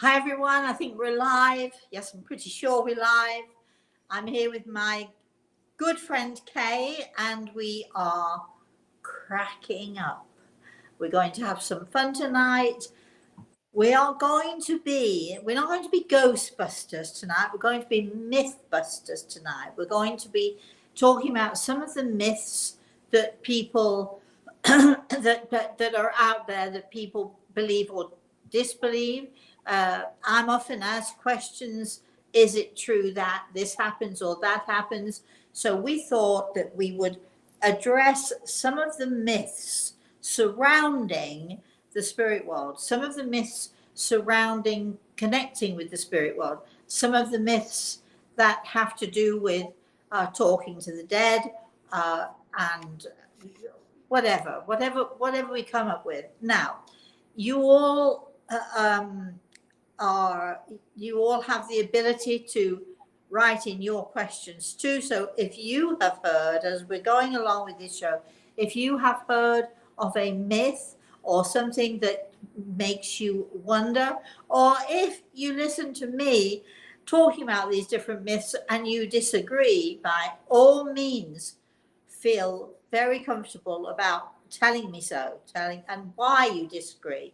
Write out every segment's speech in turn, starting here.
Hi everyone, I think we're live. Yes, I'm pretty sure we're live. I'm here with my good friend Kay, and we are cracking up. We're going to have some fun tonight. We're not going to be Ghostbusters tonight. We're going to be Mythbusters tonight. We're going to be talking about some of the myths that people that are out there that people believe or disbelieve. I'm often asked questions. Is it true that this happens or that happens? So we thought that we would address some of the myths surrounding the spirit world, some of the myths surrounding connecting with the spirit world, some of the myths that have to do with talking to the dead, and whatever we come up with. Now, you all have the ability to write in your questions too. So if you have heard, as we're going along with this show, if you have heard of a myth or something that makes you wonder, or if you listen to me talking about these different myths and you disagree, by all means feel very comfortable about telling me so, and why you disagree,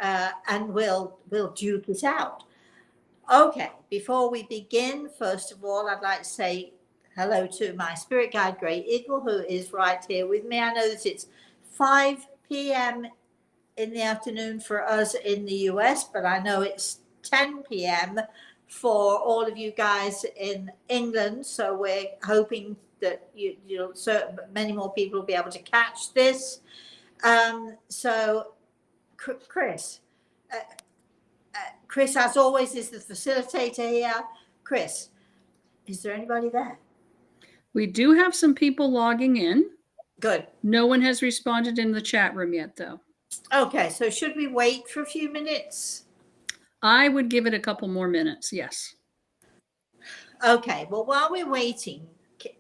and we'll duke it out. Okay, before we begin, first of all, I'd like to say hello to my spirit guide, Grey Eagle, who is right here with me. I know that it's 5 p.m. in the afternoon for us in the US, but I know it's 10 p.m. for all of you guys in England. So we're hoping that many more people will be able to catch this. So Chris, as always, is the facilitator here. Chris, is there anybody there? We do have some people logging in. Good. No one has responded in the chat room yet, though. Okay, so should we wait for a few minutes? I would give it a couple more minutes, yes. Okay, well, while we're waiting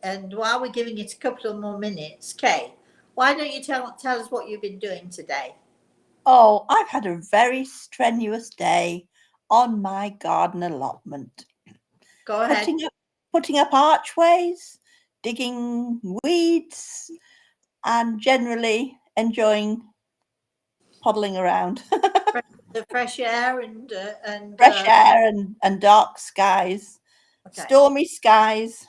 and while we're giving it a couple of more minutes, Kay, why don't you tell us what you've been doing today? Oh, I've had a very strenuous day on my garden allotment. Go ahead. Putting up archways, digging weeds, and generally enjoying poddling around. The fresh air and fresh air and dark skies, okay. Stormy skies.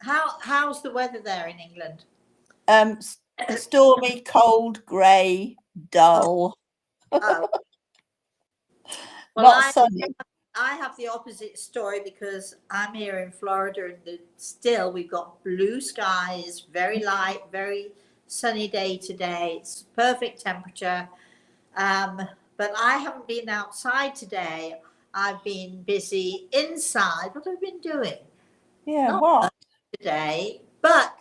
How's the weather there in England? Stormy, cold, grey, dull. Oh. Well, not sunny. I have the opposite story because I'm here in Florida, and still we've got blue skies, very light, very sunny day today. It's perfect temperature. But I haven't been outside today. I've been busy inside. What have I been doing? Yeah, what? Today, but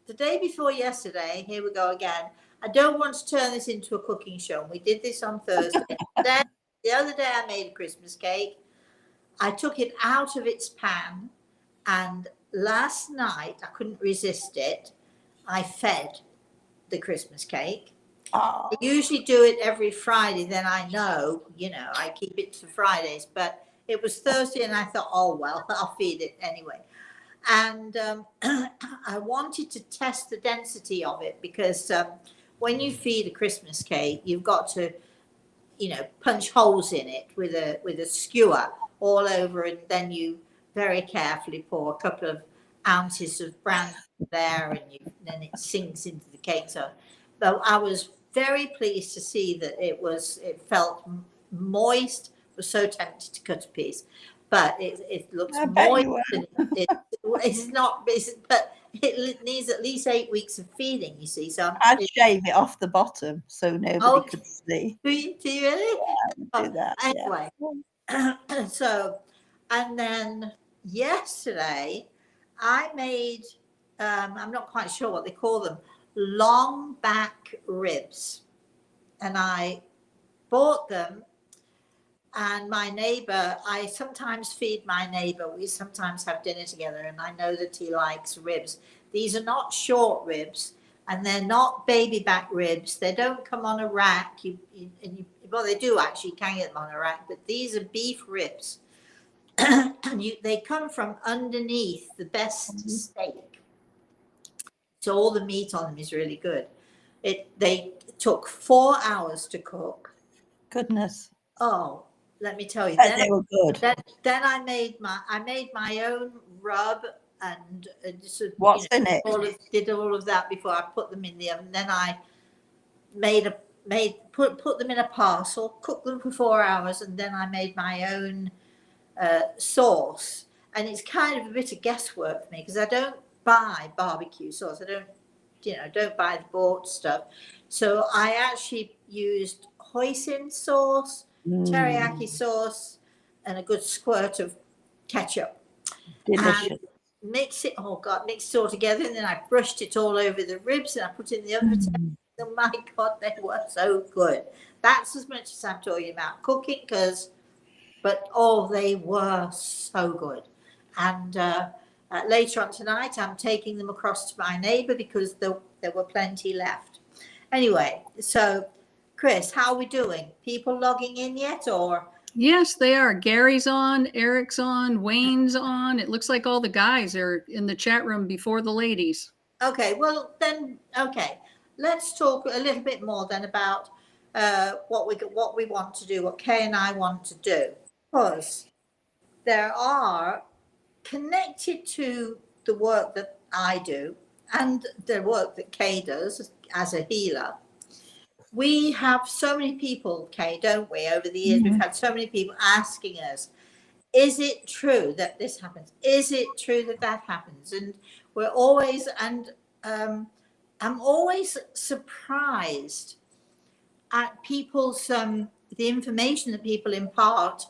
the day before yesterday, here we go again. I don't want to turn this into a cooking show. We did this on Thursday. The other day I made a Christmas cake. I took it out of its pan, and last night I couldn't resist it. I fed the Christmas cake. Oh. I usually do it every Friday. Then I know, I keep it for Fridays. But it was Thursday, and I thought, oh, well, I'll feed it anyway. And I wanted to test the density of it because when you feed a Christmas cake, you've got to, punch holes in it with a skewer all over, and then you very carefully pour a couple of ounces of brandy there, and then it sinks into the cake. So I was very pleased to see that it felt moist. I was so tempted to cut a piece, but it looks moist. It's not, but it needs at least 8 weeks of feeding, you see. So I'd shave it off the bottom so nobody could see. Do you really? Yeah, do that. Anyway, yeah. So, and then yesterday I made, I'm not quite sure what they call them, long back ribs. And I bought them. And my neighbor, I sometimes feed my neighbor. We sometimes have dinner together, and I know that he likes ribs. These are not short ribs, and they're not baby back ribs. They don't come on a rack. well, they do actually, you can get them on a rack, but these are beef ribs. And they come from underneath the best steak. So all the meat on them is really good. They took 4 hours to cook. Goodness. Oh, let me tell you. And they were good. Then I made my own rub and sort of, What's in it? did all of that before I put them in the oven. Then I put them in a parcel, cooked them for 4 hours, and then I made my own sauce. And it's kind of a bit of guesswork for me because I don't buy barbecue sauce. I don't buy the bought stuff. So I actually used hoisin sauce, teriyaki sauce, and a good squirt of ketchup. Delicious. And mix it all together, and then I brushed it all over the ribs, and I put it in the oven. Oh my God, they were so good. That's as much as I'm talking about cooking, but they were so good. And later on tonight, I'm taking them across to my neighbour because there were plenty left. Anyway, so Chris, how are we doing? People logging in yet, or? Yes, they are. Gary's on, Eric's on, Wayne's on. It looks like all the guys are in the chat room before the ladies. Okay, well then, let's talk a little bit more then about what we want to do, what Kay and I want to do, because there are, connected to the work that I do and the work that Kay does as a healer. We have so many people, Kay, don't we? Over the years, we've had so many people asking us, is it true that this happens? Is it true that that happens? And we're always, I'm always surprised at people's, the information that people impart.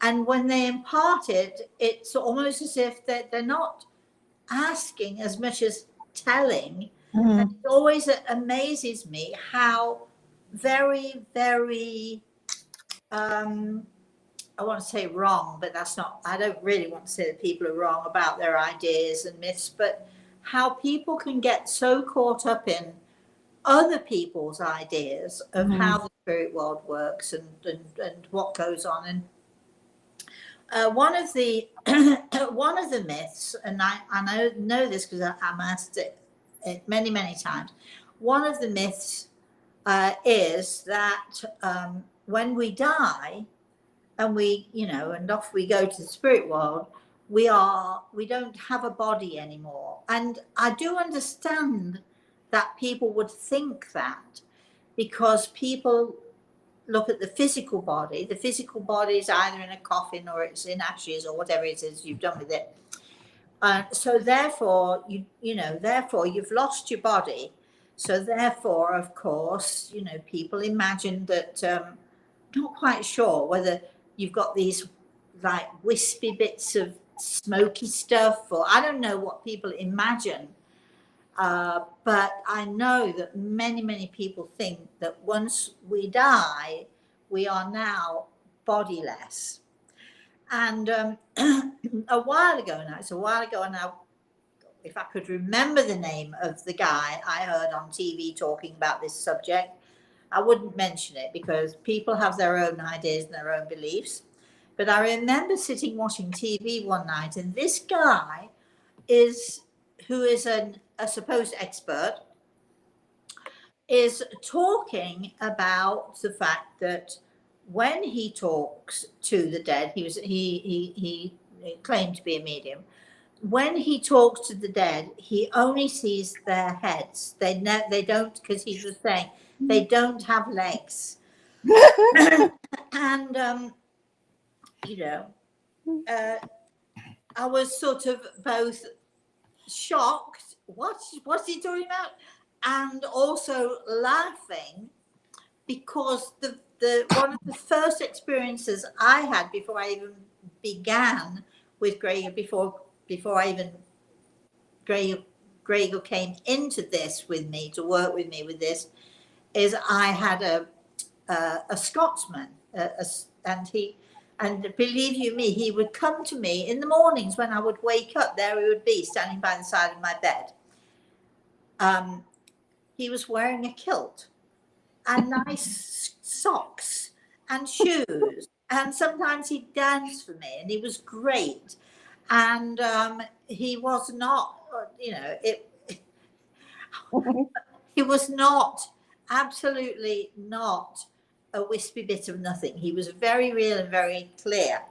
And when they impart it, it's almost as if they're not asking as much as telling. And it always amazes me how very, very, I want to say wrong, but that's not, I don't really want to say that people are wrong about their ideas and myths, but how people can get so caught up in other people's ideas of how the spirit world works and what goes on. And one of the myths, and I know this because I'm asked it many times. One of the myths is that when we die and and off we go to the spirit world, we don't have a body anymore. And I do understand that people would think that, because people look at the physical body. The physical body is either in a coffin or it's in ashes or whatever it is you've done with it. So therefore, you've lost your body. So therefore, of course, people imagine that, not quite sure whether you've got these like wispy bits of smoky stuff, or I don't know what people imagine. But I know that many people think that once we die, we are now bodiless. And a while ago now, if I could remember the name of the guy I heard on TV talking about this subject, I wouldn't mention it because people have their own ideas and their own beliefs. But I remember sitting watching TV one night, and this guy who is a supposed expert, is talking about the fact that when he talks to the dead, he claimed to be a medium. When he talks to the dead, he only sees their heads. They don't, because he was saying they don't have legs. And I was sort of both shocked, what's he talking about, and also laughing, because the one of the first experiences I had before I even began with Gregor, before Gregor came into this with me to work with me with this, is I had a Scotsman, and believe you me, he would come to me in the mornings when I would wake up. There he would be standing by the side of my bed. He was wearing a kilt, a nice socks and shoes. And sometimes he'd dance for me, and he was great. And he was not, you know, he was not, absolutely not a wispy bit of nothing. He was very real and very clear.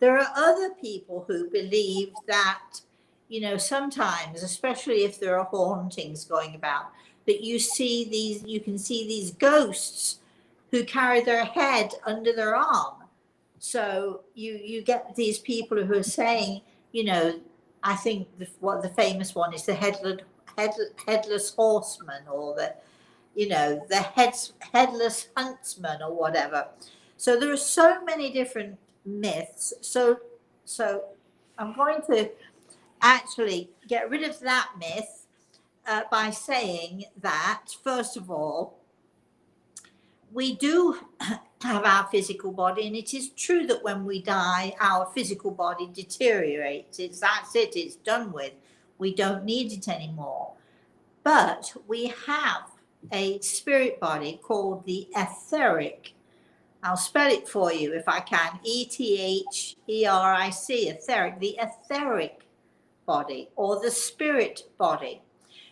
There are other people who believe that, you know, sometimes, especially if there are hauntings going about, that you can see these ghosts who carry their head under their arm. So you get these people who are saying, you know, I think what the famous one is the headless horseman, or the, you know, the headless huntsman, or whatever. So there are so many different myths. So I'm going to actually get rid of that myth by saying that, first of all, we do have our physical body, and it is true that when we die, our physical body deteriorates. That's it, it's done with. We don't need it anymore. But we have a spirit body called the etheric. I'll spell it for you if I can. ETHERIC, etheric, the etheric body, or the spirit body,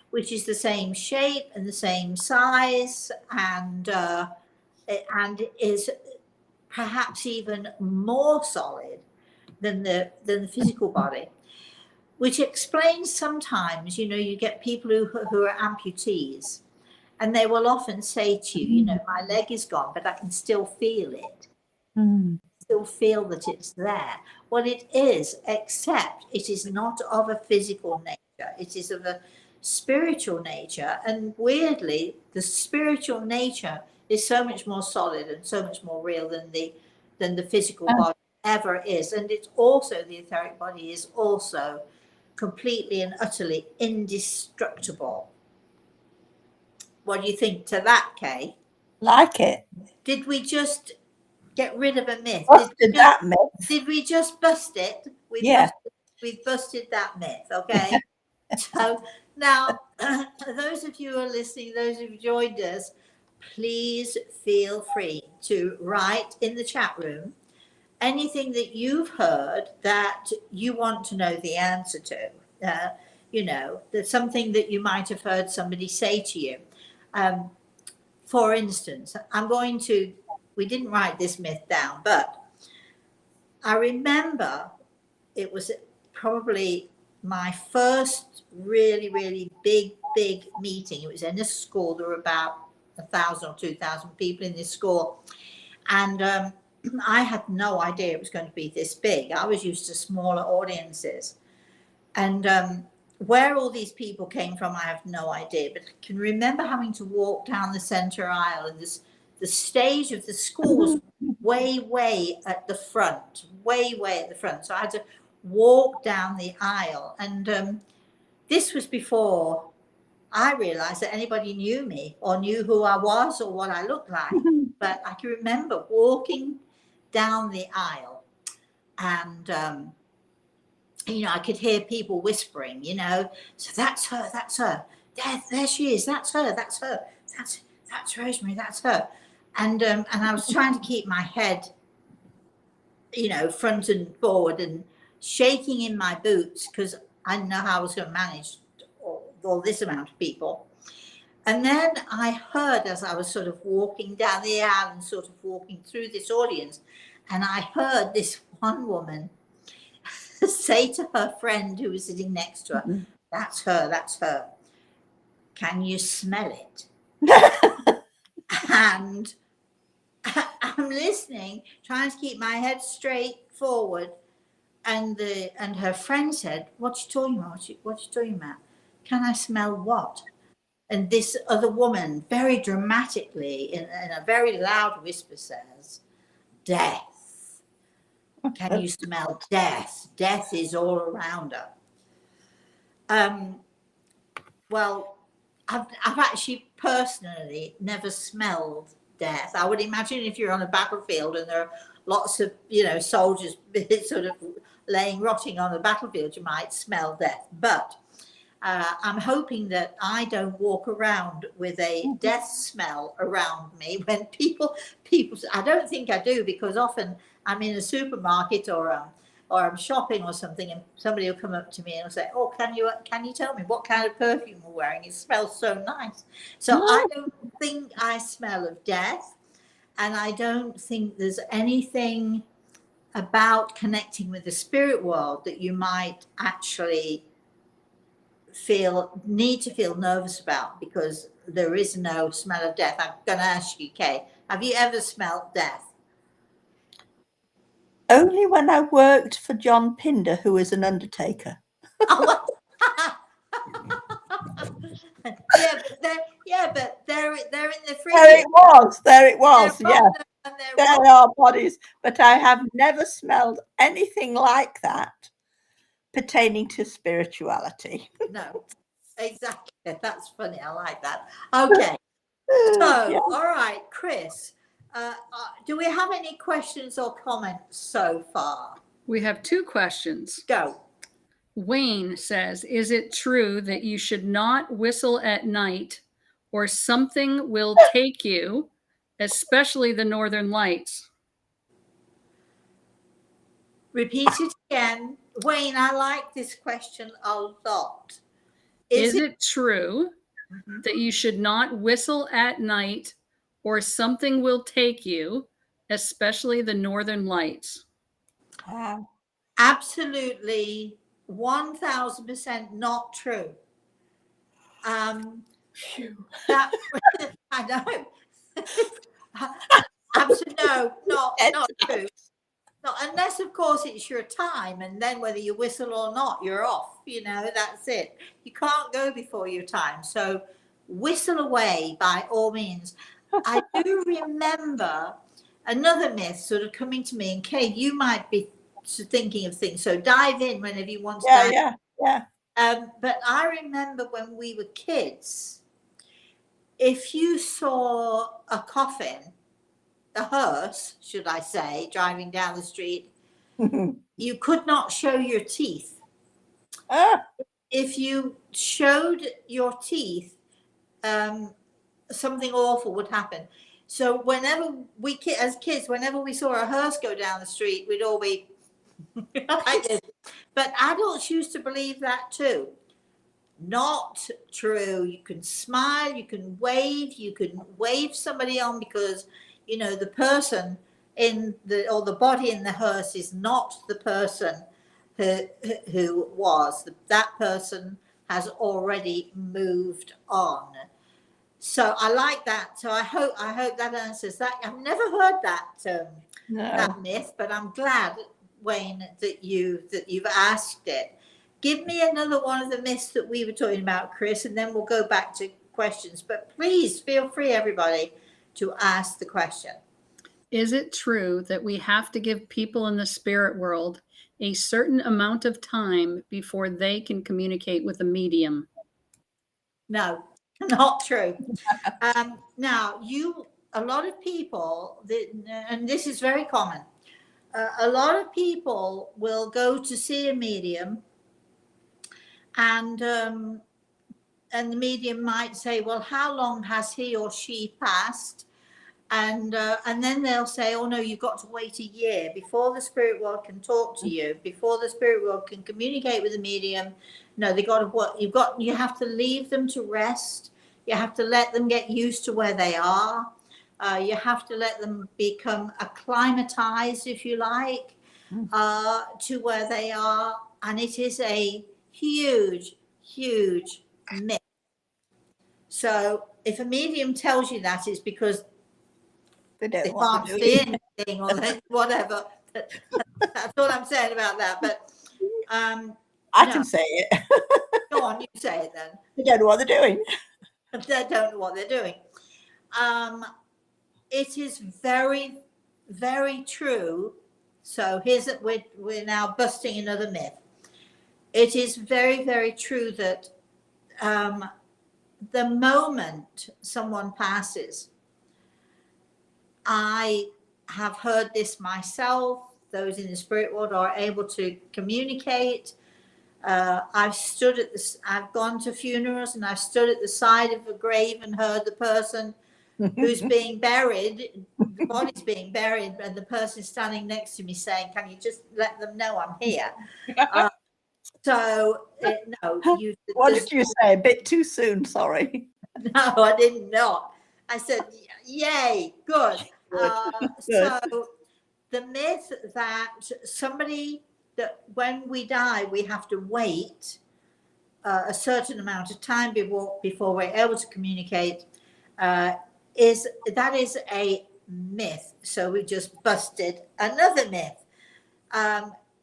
which is the same shape and the same size, and is perhaps even more solid than the physical body, which explains sometimes, you know, you get people who are amputees, and they will often say to you, you know, my leg is gone, but I can still feel it. Still feel that it's there. Well, it is, except it is not of a physical nature. It is of a spiritual nature. And weirdly, the spiritual nature is so much more solid and so much more real than the physical body ever is. And it's also, the etheric body is also completely and utterly indestructible. What do you think to that, Kay? Like it. Did we just get rid of a myth? Did we just bust it? We've busted that myth, okay? So now, those of you who are listening, those who've joined us, please feel free to write in the chat room anything that you've heard that you want to know the answer to. You know, there's something that you might have heard somebody say to you. For instance, we didn't write this myth down, but I remember it was probably my first really, really big meeting. It was in a school. There were about 1,000 or 2,000 people in this school. And I had no idea it was going to be this big. I was used to smaller audiences. And where all these people came from, I have no idea. But I can remember having to walk down the center aisle, and the stage of the school was way at the front, way at the front. So I had to walk down the aisle. And this was before I realized that anybody knew me or knew who I was or what I looked like. But I can remember walking down the aisle, and you know, I could hear people whispering, you know, so that's her, there she is, that's her, that's Rosemary, that's her. And I was trying to keep my head, you know, front and forward, and shaking in my boots, because I didn't know how I was going to manage all this amount of people. And then I heard, as I was sort of walking down the aisle and sort of walking through this audience, and I heard this one woman say to her friend who was sitting next to her, that's her. Can you smell it? And I'm listening, trying to keep my head straight forward. And her friend said, what you talking about? What you talking about? Can I smell what? And this other woman, very dramatically, in a very loud whisper, says, death. Can you smell death? Death is all around her. Well, I've actually personally never smelled death. I would imagine if you're on a battlefield and there are lots of, you know, soldiers sort of rotting on the battlefield, you might smell death. But I'm hoping that I don't walk around with a death smell around me when people, I don't think I do, because often I'm in a supermarket or I'm shopping or something, and somebody will come up to me and will say, oh, can you tell me what kind of perfume we're wearing? It smells so nice. So I don't think I smell of death, and I don't think there's anything about connecting with the spirit world that you might actually need to feel nervous about, because there is no smell of death. I'm going to ask you, Kay, have you ever smelled death? Only when I worked for John Pinder, who is an undertaker. Oh, yeah, but they're in the There free. it was, yeah. There are bodies, but I have never smelled anything like that pertaining to spirituality. No, exactly. That's funny. I like that. Okay. So, Yeah. all right, Chris, do we have any questions or comments so far? We have 2 questions. Go. Wayne says, is it true that you should not whistle at night or something will take you, especially the northern lights? Repeat it again. Wayne, I like this question a lot. Is it true that you should not whistle at night or something will take you, especially the northern lights? Wow. Absolutely 1000% not true. That I know. Absolutely not true. Not unless, of course, it's your time, and then whether you whistle or not, you're off. That's it. You can't go before your time. So whistle away by all means. I do remember another myth sort of coming to me, and Kay, you might be thinking of things. So dive in whenever you want to dive. Yeah. But I remember when we were kids, if you saw a coffin, a hearse, should I say, driving down the street, you could not show your teeth. If you showed your teeth, something awful would happen. So whenever as kids, whenever we saw a hearse go down the street, we'd all be like this. But adults used to believe that too. Not true. You can smile, you can wave somebody on, because the person or the body in the hearse is not the person who was. That person has already moved on. So I like that. So I hope that answers that. I've never heard that myth, but I'm glad, Wayne, that you've asked it. Give me another one of the myths that we were talking about, Chris, and then we'll go back to questions. But please feel free, everybody, to ask the question. Is it true that we have to give people in the spirit world a certain amount of time before they can communicate with a medium? No, not true. Now, a lot of people, and this is very common, a lot of people will go to see a medium, and the medium might say, well, how long has he or she passed? And then they'll say, oh no, you've got to wait a year before the spirit world can talk to you, before the spirit world can communicate with the medium. No, you have to leave them to rest. You have to let them get used to where they are. You have to let them become acclimatized, if you like, to where they are. And it is a huge, huge myth. So if a medium tells you that, it's because they can't see anything or whatever. That's all I'm saying about that. But I can say it. Go on, you say it then. They don't know what they're doing. They don't know what they're doing. It is very, very true. So we're now busting another myth. It is very, very true that the moment someone passes, I have heard this myself, those in the spirit world are able to communicate. I've gone to funerals and I've stood at the side of a grave and heard the person who's being buried, the body's being buried, and the person standing next to me saying, "Can you just let them know I'm here?" No, What did you say? A bit too soon, sorry. No, I did not. I said, "Yay, good." Good. So the myth that when we die, we have to wait a certain amount of time before we're able to communicate is a myth. So we just busted another myth.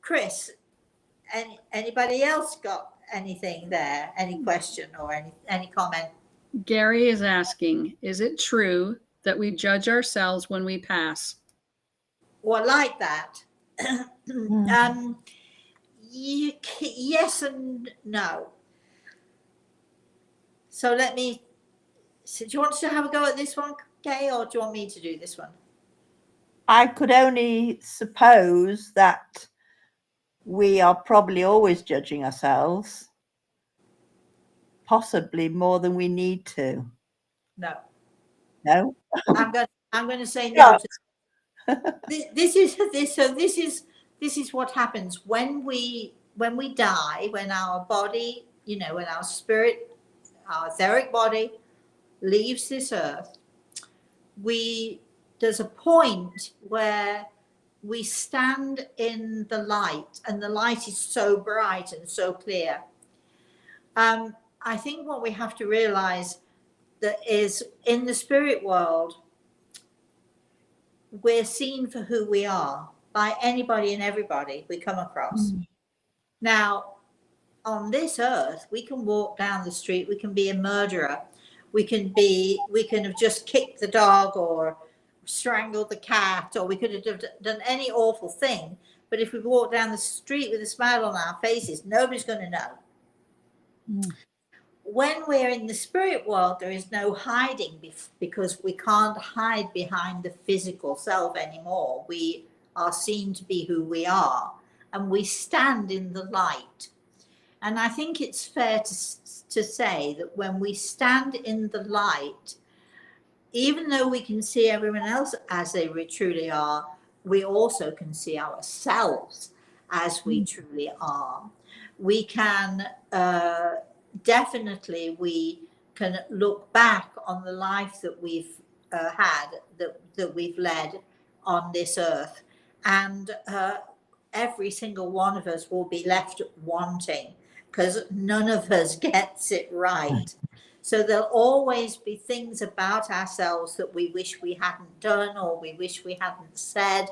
Chris, anybody else got anything there? Any question or any comment? Gary is asking, is it true that we judge ourselves when we pass? Or like that? Yes and no. So do you want to have a go at this one, Kay, or do you want me to do this one? I could only suppose that we are probably always judging ourselves, possibly more than we need to. No. No? I'm going to say no. This is what happens when we die, when our body, when our spirit, our etheric body leaves this earth. There's a point where we stand in the light, and the light is so bright and so clear. I think what we have to realize that is in the spirit world, we're seen for who we are by anybody and everybody we come across. Now, on this earth, we can walk down the street, we can be a murderer, we can have just kicked the dog or strangled the cat, or we could have done any awful thing. But if we walk down the street with a smile on our faces, nobody's going to know. When we're in the spirit world, there is no hiding because we can't hide behind the physical self anymore. We are seen to be who we are, and we stand in the light. And I think it's fair to say that when we stand in the light, even though we can see everyone else as they truly are, we also can see ourselves as we truly are. We can definitely look back on the life that we've had, that we've led on this earth, and every single one of us will be left wanting because none of us gets it right. So there'll always be things about ourselves that we wish we hadn't done or we wish we hadn't said.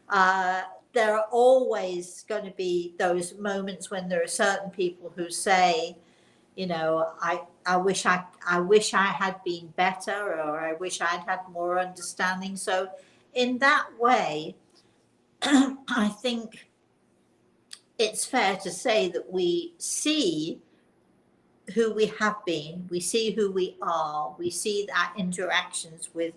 There are always going to be those moments when there are certain people who say, I wish I had been better, or I wish I'd had more understanding. So in that way, I think it's fair to say that we see who we have been, we see who we are, we see our interactions with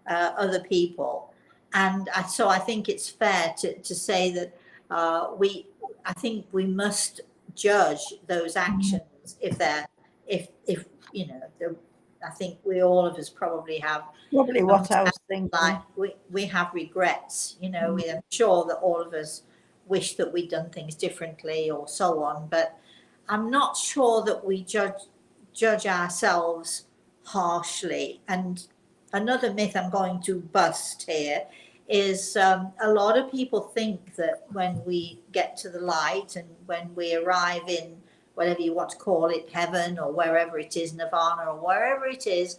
other people. And so I think it's fair to say that I think we must judge those actions I think all of us probably have. Probably what I was thinking. Like we have regrets, I'm sure that all of us wish that we'd done things differently or so on, but I'm not sure that we judge ourselves harshly. And another myth I'm going to bust here is a lot of people think that when we get to the light and when we arrive in whatever you want to call it, heaven or wherever it is, nirvana or wherever it is,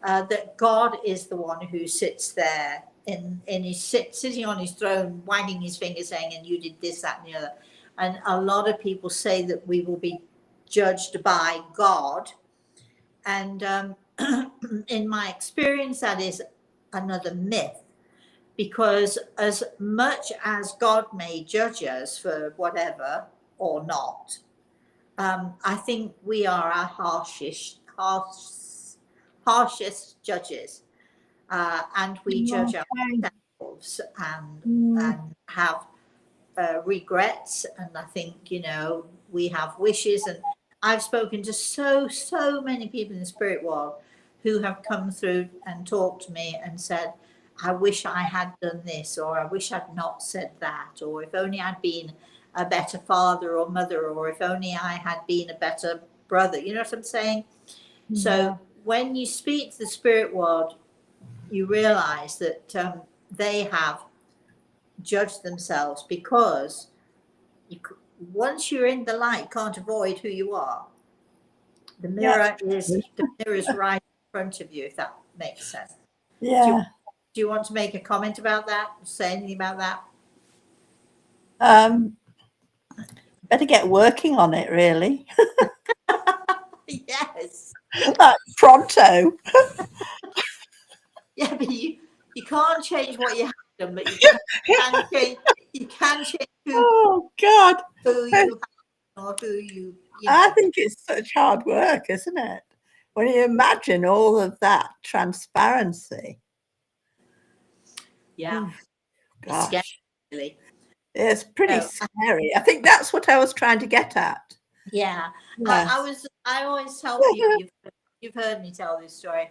that God is the one who sits there sitting on his throne, wagging his finger saying, and you did this, that, and the other. And a lot of people say that we will be judged by God. And in my experience, that is another myth. Because as much as God may judge us for whatever or not, I think we are our harshest judges. And we judge ourselves and have regrets. And I think, we have wishes, and I've spoken to so many people in the spirit world who have come through and talked to me and said, I wish I had done this, or I wish I'd not said that, or if only I'd been a better father or mother, or if only I had been a better brother. You know what I'm saying? Yeah. So when you speak to the spirit world, you realize that they have judged themselves, because once you're in the light, you can't avoid who you are. The mirror is right in front of you, if that makes sense. Yeah. Do you want to make a comment about that? Say anything about that? Better get working on it, really. Yes. Like pronto. Yeah, but you can't change what you have done, but you can change Oh God. who you have or who you know. I think it's such hard work, isn't it? When you imagine all of that transparency. Yeah. Oh, It's scary, gosh. really. It's pretty So, scary. I think that's what I was trying to get at. yeah. Yes. I always tell people, you've heard me tell this story.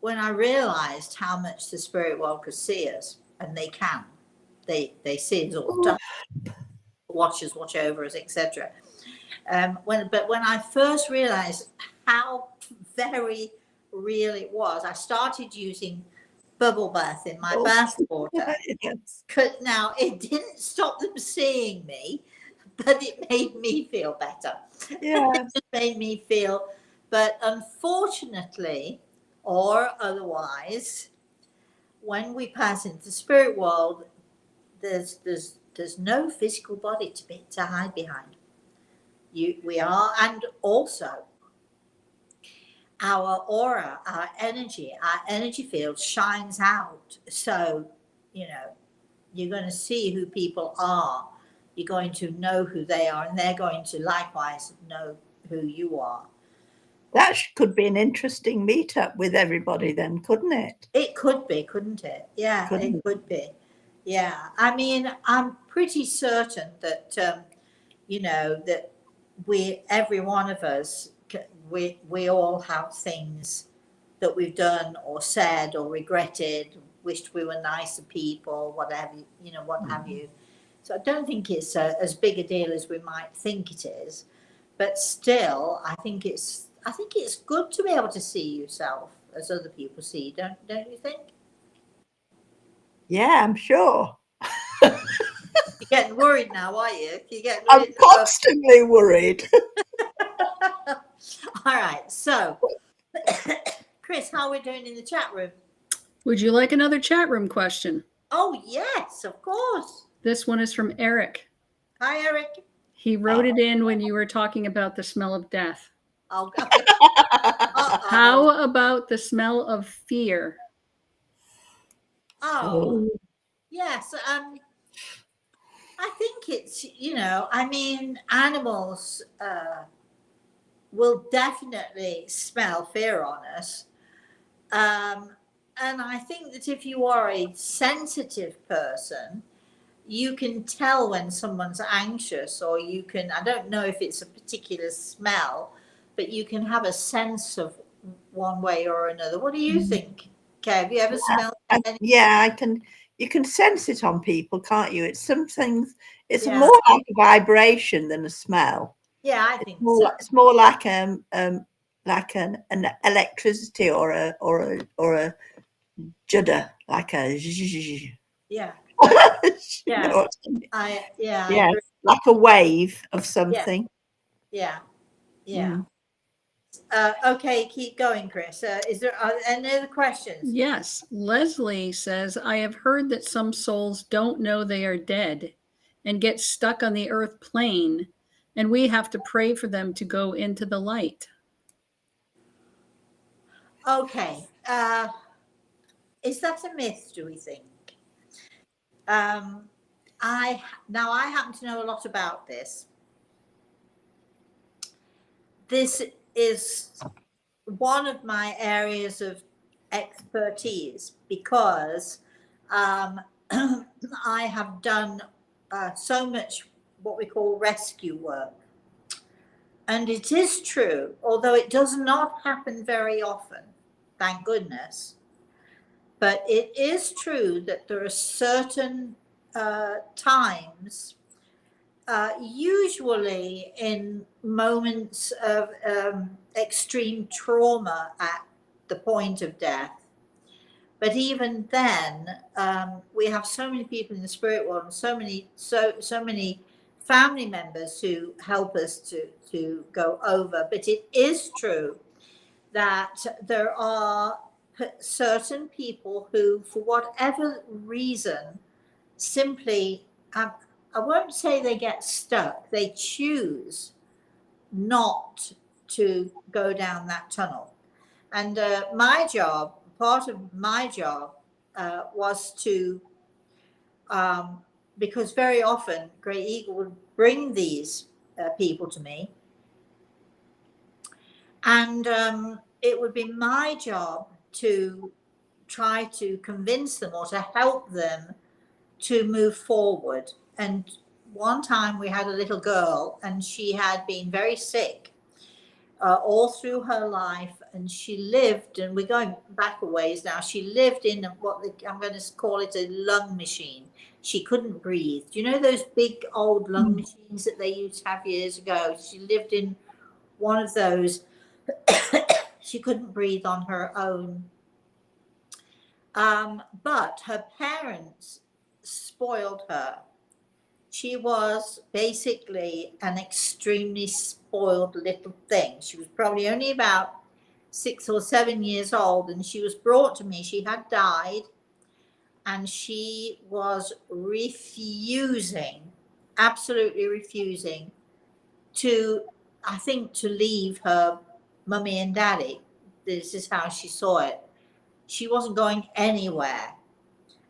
When I realized how much the spirit world could see us, and they can, they see us all the time, watch us, watch over us, etc. When I first realized how very real it was, I started using bubble bath in my bath water. Yes. Now, it didn't stop them seeing me, but it made me feel better. Yes. It made me feel, but unfortunately, or otherwise, when we pass into the spirit world, there's no physical body to hide behind. We are, and also our aura, our energy field shines out. So, you're going to see who people are. You're going to know who they are, and they're going to likewise know who you are. That could be an interesting meetup with everybody then, couldn't it? It could be, couldn't it? Yeah, Couldn't it could be. Yeah. I mean, I'm pretty certain that, that every one of us, we all have things that we've done or said or regretted, wished we were nicer people, whatever, what have you. So I don't think it's as big a deal as we might think it is, but still, I think it's good to be able to see yourself as other people see. Don't you think? Yeah, I'm sure. You're getting worried now, are you? You're getting I'm constantly worried. All right. So, Chris, how are we doing in the chat room? Would you like another chat room question? Oh, yes, of course. This one is from Eric. Hi, Eric. He wrote it in when you were talking about the smell of death. Oh, God. How about the smell of fear? Oh, yes. I think it's, I mean, animals will definitely smell fear on us. And I think that if you are a sensitive person, you can tell when someone's anxious, or I don't know if it's a particular smell, but you can have a sense of one way or another. What do you think, Kay? Have you ever smelled anything? Yeah, you can sense it on people, can't you? It's Yeah. more like a vibration than a smell. Yeah, I think so. It's more like an electricity or a judder, like a Yeah. you know what I mean? I Yes, agree. like a wave of something. Yeah. Mm. Okay, keep going, Chris. Is there any other questions? Yes. Leslie says, I have heard that some souls don't know they are dead and get stuck on the earth plane, and we have to pray for them to go into the light. Okay. Is that a myth, do we think? I happen to know a lot about this. This is one of my areas of expertise, because I have done so much what we call rescue work. And it is true, although it does not happen very often, thank goodness, but it is true that there are certain times, usually in moments of extreme trauma at the point of death. But even then, we have so many people in the spirit world, and so many family members who help us to go over. But it is true that there are certain people who, for whatever reason, simply, I won't say they get stuck, they choose not to go down that tunnel. And my job, part of my job was to, because very often Great Eagle would bring these people to me, and it would be my job to try to convince them or to help them to move forward. And one time we had a little girl, and she had been very sick all through her life, and she lived, and we're going back a ways now, she lived in what I'm going to call it a lung machine. She couldn't breathe. Do you know those big old lung machines that they used to have years ago? She lived in one of those. She couldn't breathe on her own. But her parents spoiled her. She was basically an extremely spoiled little thing. She was probably only about 6 or 7 years old, and she was brought to me. She had died, and she was refusing, absolutely refusing to, I think, to leave her mummy and daddy. This is how she saw it. She wasn't going anywhere.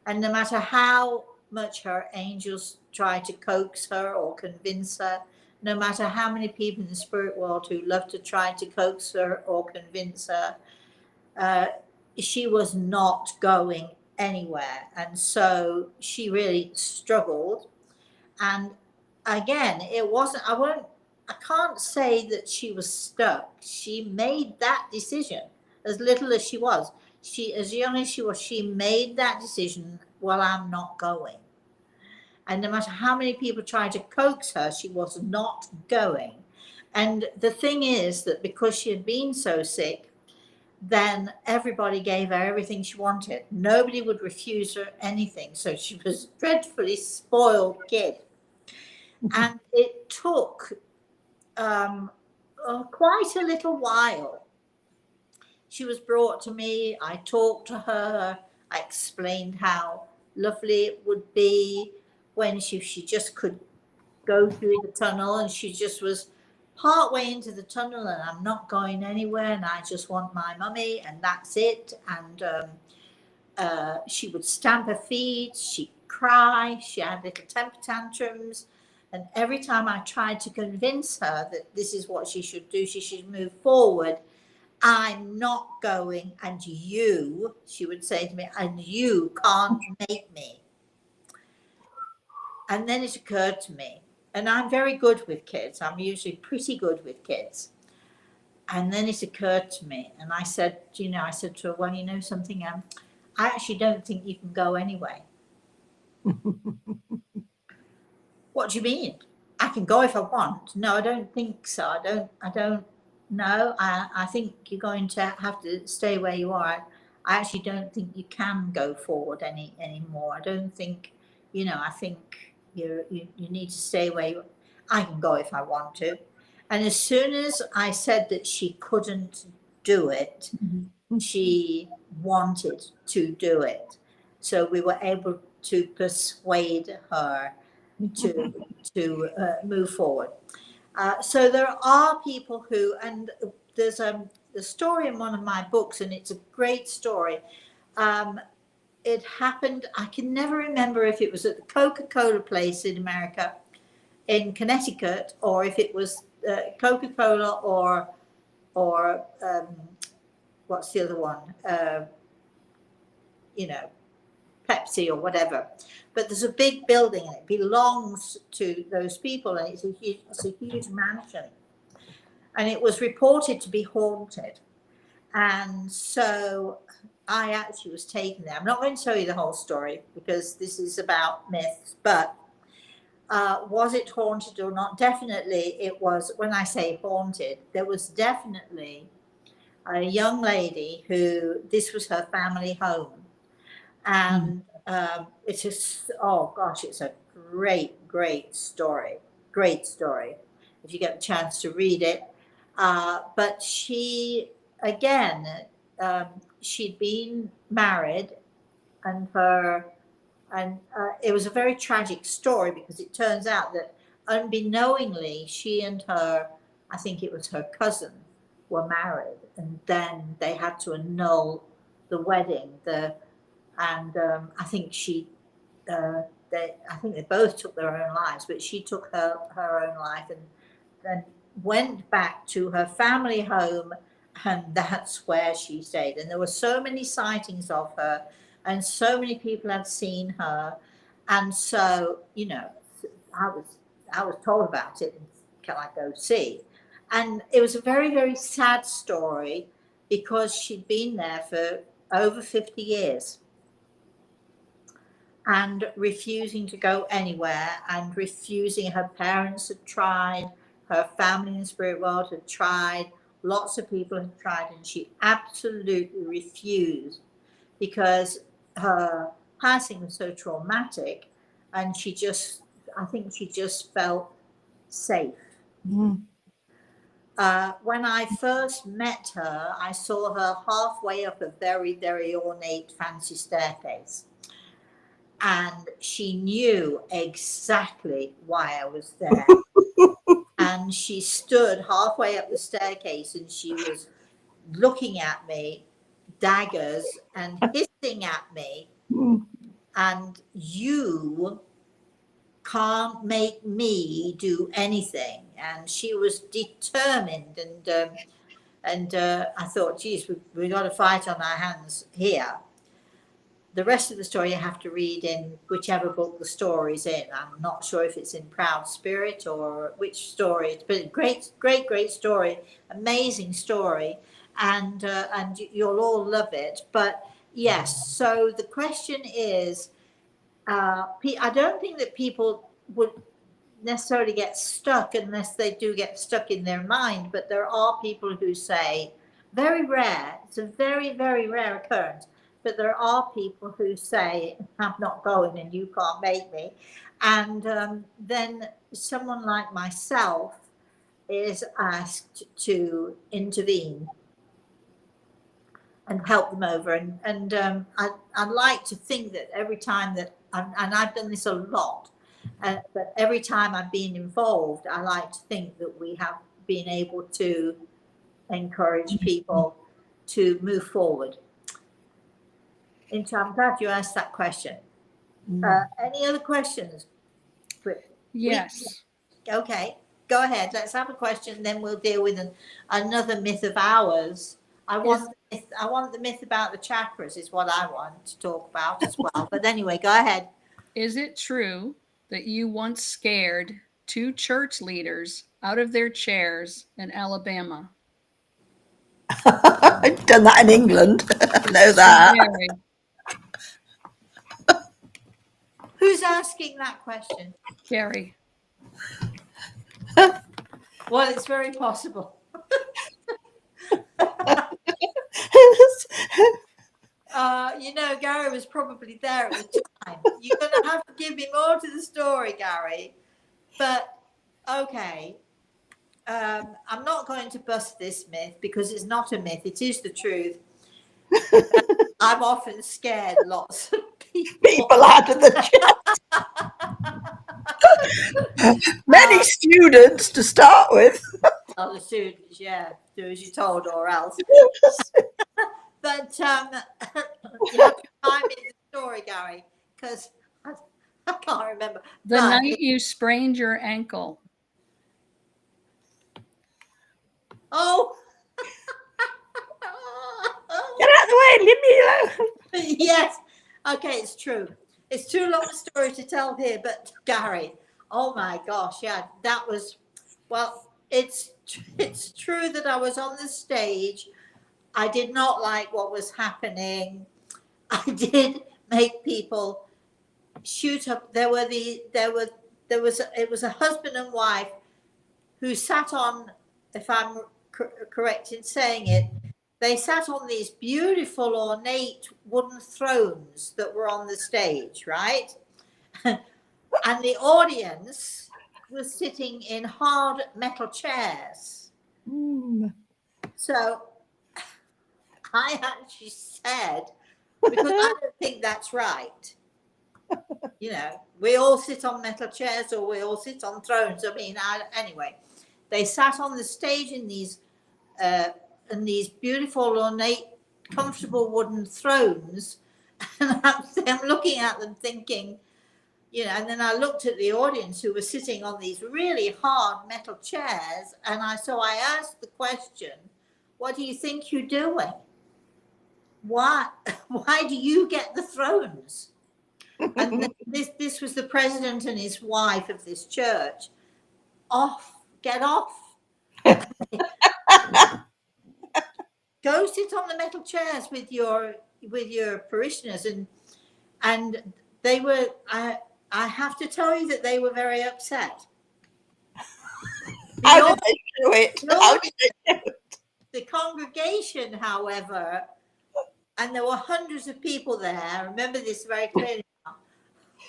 And no matter how much her angels tried to coax her or convince her, no matter how many people in the spirit world who love to try to coax her or convince her, she was not going anywhere. And so she really struggled. And again, it wasn't, I can't say that she was stuck. She made that decision, as little as she was. As young as she was, she made that decision, well, I'm not going. And no matter how many people tried to coax her, she was not going. And the thing is that because she had been so sick, then everybody gave her everything she wanted. Nobody would refuse her anything. So she was a dreadfully spoiled kid. And it took quite a little while. She was brought to me. I talked to her. I explained how lovely it would be when she just could go through the tunnel, and she just was part way into the tunnel, and I'm not going anywhere, and I just want my mummy, and that's it. And she would stamp her feet, she'd cry, she had little temper tantrums. And every time I tried to convince her that this is what she should do, she should move forward, I'm not going, and you, she would say to me, and you can't make me. And then it occurred to me, and I'm very good with kids. I'm usually pretty good with kids. And then it occurred to me, and I said, I said to her, well, you know something, I actually don't think you can go anyway. What do you mean? I can go if I want. No, I don't think so. I don't know. I think you're going to have to stay where you are. I actually don't think you can go forward anymore. I don't think, I think you need to stay where you are. I can go if I want to. And as soon as I said that she couldn't do it, she wanted to do it. So we were able to persuade her to move forward. So there are people who, and there's a story in one of my books, and it's a great story. It happened, I can never remember if it was at the Coca-Cola place in America, in Connecticut, or if it was Coca-Cola or what's the other one? Pepsi or whatever. But there's a big building and it belongs to those people, and it's a huge mansion. And it was reported to be haunted. And so I actually was taken there. I'm not going to tell you the whole story because this is about myths, but was it haunted or not? Definitely it was. When I say haunted, there was definitely a young lady who, this was her family home. And it's just, oh gosh, it's a great story. Great story. If you get the chance to read it. But she, again, she'd been married, and it was a very tragic story because it turns out that unbeknowingly, she and her, I think it was her cousin, were married, and then they had to annul the wedding. I think I think they both took their own lives, but she took her own life, and then went back to her family home, and that's where she stayed. And there were so many sightings of her, and so many people had seen her, and so I was told about it. Can I go see? And it was a very sad story because she'd been there for over 50 years. And refusing to go anywhere, and refusing. Her parents had tried, her family in the spirit world had tried, lots of people had tried, and she absolutely refused because her passing was so traumatic, and I think she just felt safe. When I first met her, I saw her halfway up a very ornate, fancy staircase. And she knew exactly why I was there. And she stood halfway up the staircase, and she was looking at me, daggers, and hissing at me. And you can't make me do anything. And she was determined. And I thought, geez, we've got a fight on our hands here. The rest of the story you have to read in whichever book the story's in. I'm not sure if it's in Proud Spirit or which story, but great story, amazing story, and you'll all love it. But yes, so the question is, I don't think that people would necessarily get stuck unless they do get stuck in their mind, but there are people who say, very rare, it's a very rare occurrence, but there are people who say, I'm not going and you can't make me. And then someone like myself is asked to intervene and help them over. And I like to think that every time that, and I've done this a lot, but every time I've been involved, I like to think that we have been able to encourage people to move forward. And so I'm glad you asked that question. Any other questions? Yes. Okay, go ahead. Let's have a question, then we'll deal with another myth of ours. I want the myth about the chakras is what I want to talk about as well. But anyway, go ahead. Is it true that you once scared 2 church leaders out of their chairs in Alabama? I've done that in England. I know that. Gary. Who's asking that question? Gary. Well, it's very possible. Gary was probably there at the time. You're going to have to give me more to the story, Gary. But, okay. I'm not going to bust this myth because it's not a myth. It is the truth. I'm often scared lots of People out of the chat. Many students to start with. Oh, the students, yeah. Do as you're told or else. But you have to remind me of the story, Gary, because I can't remember. The night you sprained your ankle. Oh. Get out of the way, leave me alone. Yes. Okay, it's true. It's too long a story to tell here, but Gary, oh my gosh, yeah, that was, well, it's true that I was on the stage. I did not like what was happening. I did make people shoot up. It was a husband and wife who sat on, if I'm correct in saying it, they sat on these beautiful ornate wooden thrones that were on the stage, right? And the audience was sitting in hard metal chairs. So I actually said, because I don't think that's right. You know, we all sit on metal chairs or we all sit on thrones. I mean, anyway, they sat on the stage in these beautiful, ornate, comfortable wooden thrones. And I'm looking at them thinking, you know, and then I looked at the audience who were sitting on these really hard metal chairs. And so I asked the question, what do you think you're doing? Why do you get the thrones? And this was the president and his wife of this church. Get off. Go sit on the metal chairs with your parishioners. And they were, I have to tell you that they were very upset. How did they do it? How did they do it? The congregation, however, and there were hundreds of people there, I remember this very clearly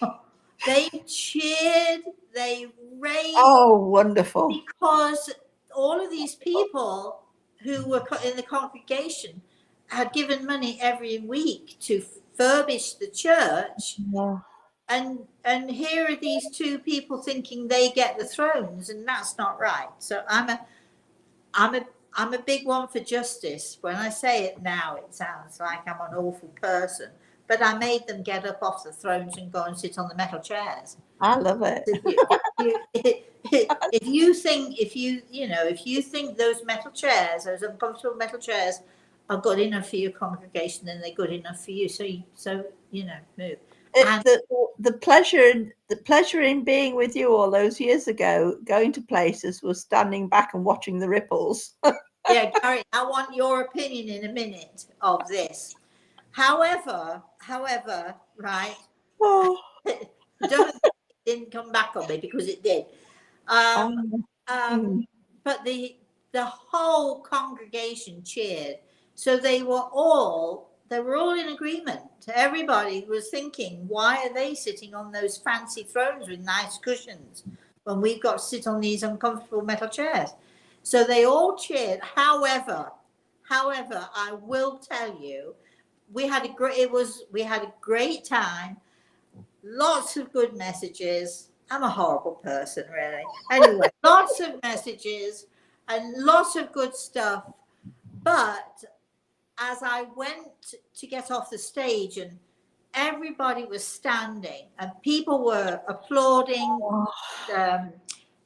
now. They cheered, they raved. Oh, wonderful. Because all of these people who were in the congregation had given money every week to furbish the church. Yeah. And here are these two people thinking they get the thrones, and that's not right. So I'm a big one for justice. When I say it now, it sounds like I'm an awful person. But I made them get up off the thrones and go and sit on the metal chairs. I love it. If you think those metal chairs, those uncomfortable metal chairs, are good enough for your congregation, then they're good enough for you. So move. The pleasure in being with you all those years ago, going to places, was standing back and watching the ripples. Yeah, Gary, I want your opinion in a minute of this. However, right? Oh. It didn't come back on me, because it did. But the whole congregation cheered. So they were all in agreement. Everybody was thinking, why are they sitting on those fancy thrones with nice cushions when we've got to sit on these uncomfortable metal chairs? So they all cheered. However, I will tell you, we had a great time. Lots of good messages. I'm a horrible person, really. Anyway, lots of messages and lots of good stuff. But as I went to get off the stage, and everybody was standing and people were applauding,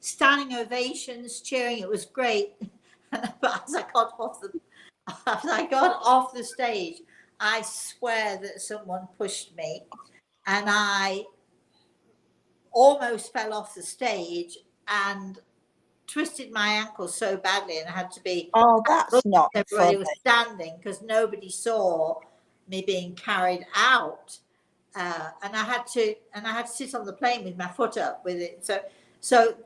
standing ovations, cheering. It was great. But as I got off the stage, I swear that someone pushed me, and I almost fell off the stage and twisted my ankle so badly, and I had to be. Oh, that's not everybody funny. was standing because nobody saw me being carried out, and I had to sit on the plane with my foot up with it. So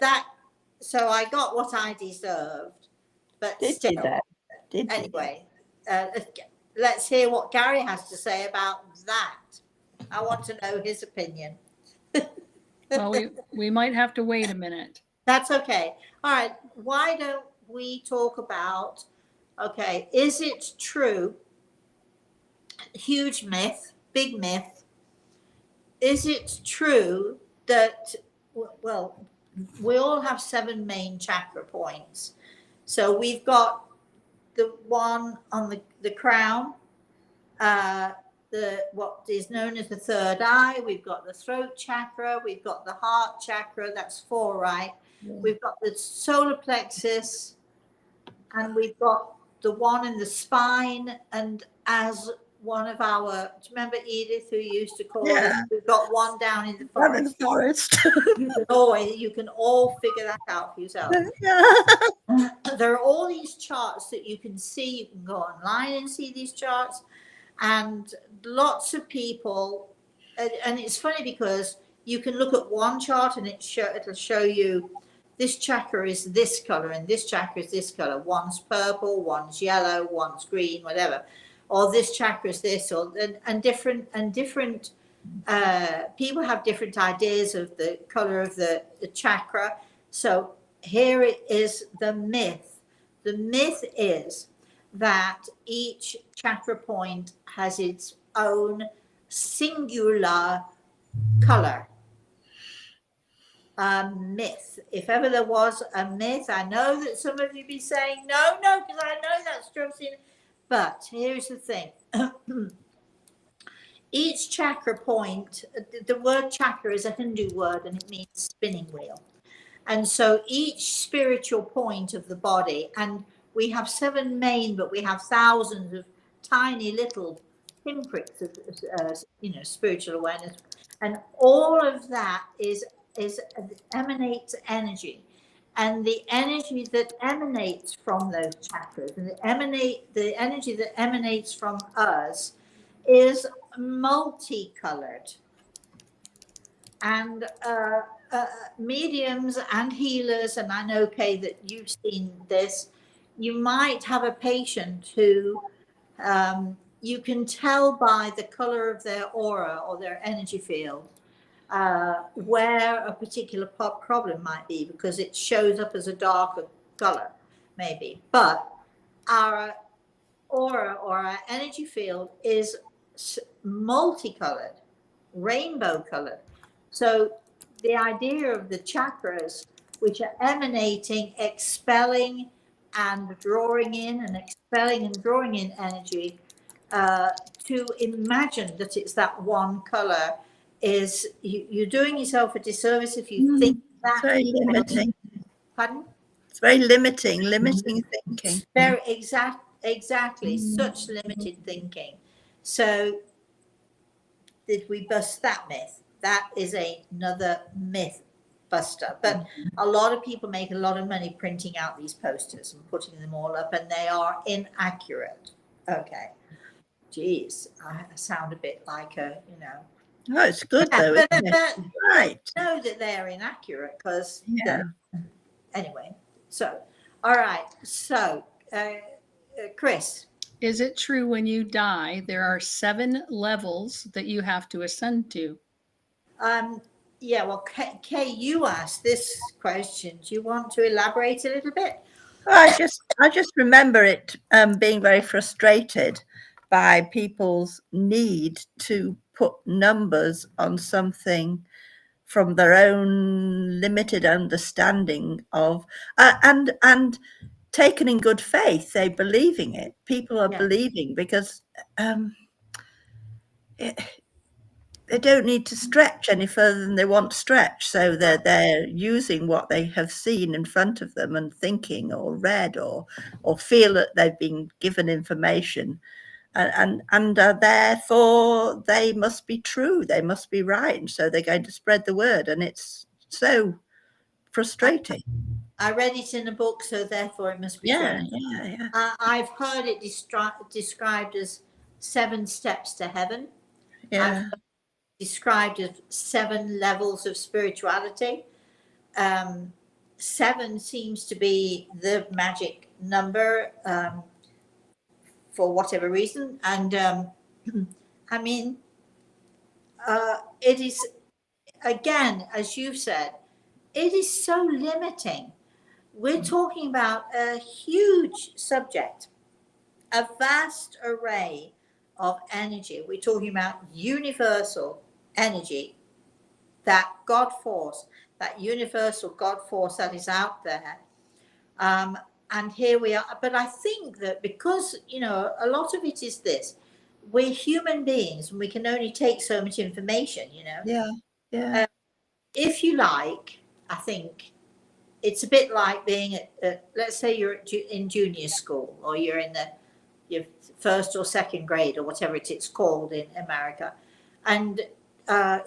I got what I deserved, but Did still. you that? Anyway, let's hear what Gary has to say about that. I want to know his opinion. Well, we might have to wait a minute. That's okay. All right. Why don't we talk about, is it true? Huge myth, big myth. Is it true that, well, we all have 7 main chakra points. So we've got the one on the crown, what is known as the third eye. We've got the throat chakra. We've got the heart chakra. That's 4, right? Yeah. We've got the solar plexus, and we've got the one in the spine. And as one of our, do you remember Edith, who used to call us? Yeah. We've got one down in the I'm in the forest. forest. You can all figure that out for yourself. Yeah. There are all these charts that you can see. You can go online and see these charts, and lots of people, and it's funny because you can look at one chart and it'll show you this chakra is this color and this chakra is this color. One's purple, one's yellow, one's green, whatever. Or this chakra is this, and different people have different ideas of the color of the chakra. So here it is the myth. The myth is that each chakra point has its own singular color. A myth. If ever there was a myth, I know that some of you be saying no, because I know that's true. But here's the thing. Each chakra point, the word chakra is a Hindu word and it means spinning wheel. And so each spiritual point of the body, and we have 7 main, but we have thousands of tiny little pinpricks of spiritual awareness, and all of that is emanates energy, and the energy that emanates from those chakras and the energy that emanates from us is multicolored. And mediums and healers, and I know, Kay, that you've seen this, you might have a patient who you can tell by the color of their aura or their energy field where a particular problem might be, because it shows up as a darker color maybe, but our aura or our energy field is multicolored, rainbow colored. So the idea of the chakras, which are emanating, expelling and drawing in, and expelling and drawing in energy, to imagine that it's that one color is you're doing yourself a disservice if you think that. It's very limiting. Pardon? It's very limiting thinking. Very exactly. Such limited thinking. So did we bust that myth? That is another myth buster. But a lot of people make a lot of money printing out these posters and putting them all up, and they are inaccurate. Okay. Geez, I sound a bit like a, Oh, it's good though, but isn't it? Right. know that they're inaccurate because Yeah. anyway. So, all right. So, Chris. Is it true when you die, there are 7 levels that you have to ascend to? Yeah, well, Kay, you asked this question. Do you want to elaborate a little bit? I just remember it being very frustrated by people's need to put numbers on something from their own limited understanding of, and taken in good faith, they're believing it. People are believing because they don't need to stretch any further than they want to stretch. So they're using what they have seen in front of them and thinking or read or feel that they've been given information, and therefore they must be true. They must be right. And so they're going to spread the word, and it's so frustrating. I read it in a book, so therefore it must be true. Yeah. I've heard it described as 7 steps to heaven. Yeah. Described as 7 levels of spirituality. 7 seems to be the magic number for whatever reason, and I mean, it is, again, as you've said, it is so limiting. We're talking about a huge subject, a vast array of energy. We're talking about universal energy, that God force, that universal God force that is out there. And here we are. But I think that because, a lot of it is this, we're human beings and we can only take so much information, Yeah. If you like, I think it's a bit like being at let's say you're in junior school, or you're in the your first or second grade or whatever it's called in America. And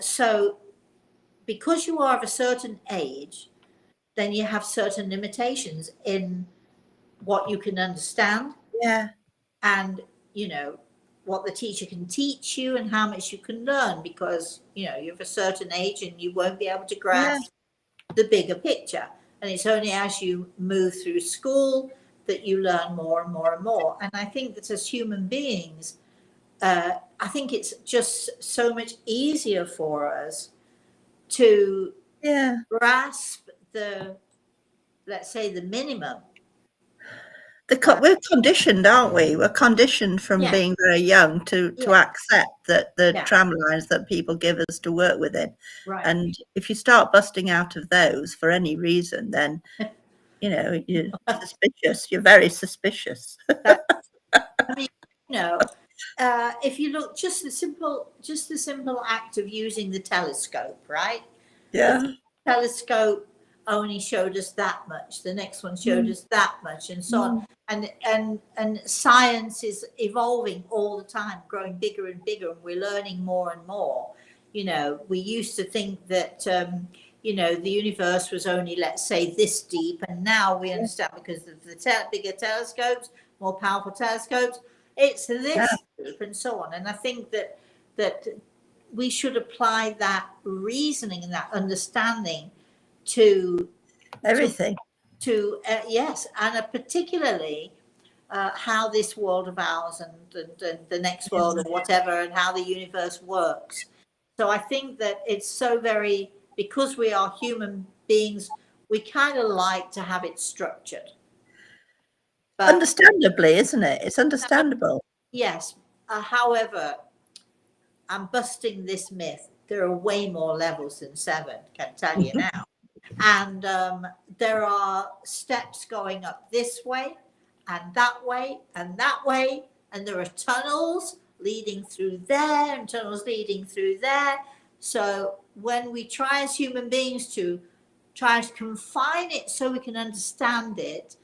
so because you are of a certain age, then you have certain limitations in what you can understand. Yeah. And, you know, what the teacher can teach you and how much you can learn, because, you know, you're of a certain age and you won't be able to grasp the bigger picture. And it's only as you move through school that you learn more and more and more. And I think that as human beings, I think it's just so much easier for us to grasp the, let's say, the minimum. We're conditioned, aren't we? We're conditioned from being very young to accept that the tramlines that people give us to work within. Right. And if you start busting out of those for any reason, then, you know, you're suspicious. You're very suspicious. I mean, you know, if you look, just the simple act of using the telescope, right? Yeah. The telescope only showed us that much. The next one showed us that much, and so on. And science is evolving all the time, growing bigger and bigger, and we're learning more and more. You know, we used to think that you know, the universe was only, let's say, this deep, and now we understand, because of the bigger telescopes, more powerful telescopes, it's this deep, and so on. And I think that we should apply that reasoning and that understanding to everything. Yes, and particularly how this world of ours and the next world or whatever, and how the universe works. So I think that it's so very, because we are human beings, we kind of like to have it structured. But, understandably, isn't it? It's understandable. Yes. However, I'm busting this myth. There are way more levels than 7, can tell you now. And there are steps going up this way and that way and that way. And there are tunnels leading through there and tunnels leading through there. So when we try as human beings to try to confine it so we can understand it,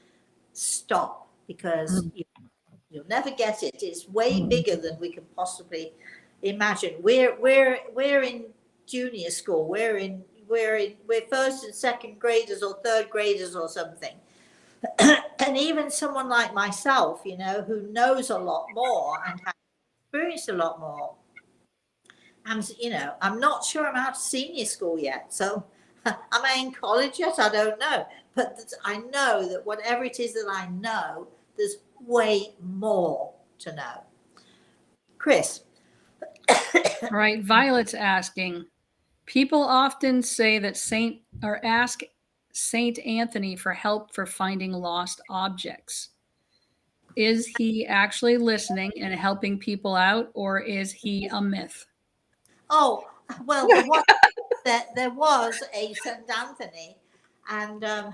stop, because you'll never get it. It's way bigger than we can possibly imagine. We're in junior school. We're first and second graders or third graders or something. And even someone like myself, you know, who knows a lot more and has experienced a lot more, I'm not sure I'm out of senior school yet. So am I in college yet? I don't know. But I know that whatever it is that I know, there's way more to know. Chris. All right. Violet's asking, people often say that ask Saint Anthony for help for finding lost objects. Is he actually listening and helping people out, or is he a myth? Oh, well, there was a St. Anthony, and I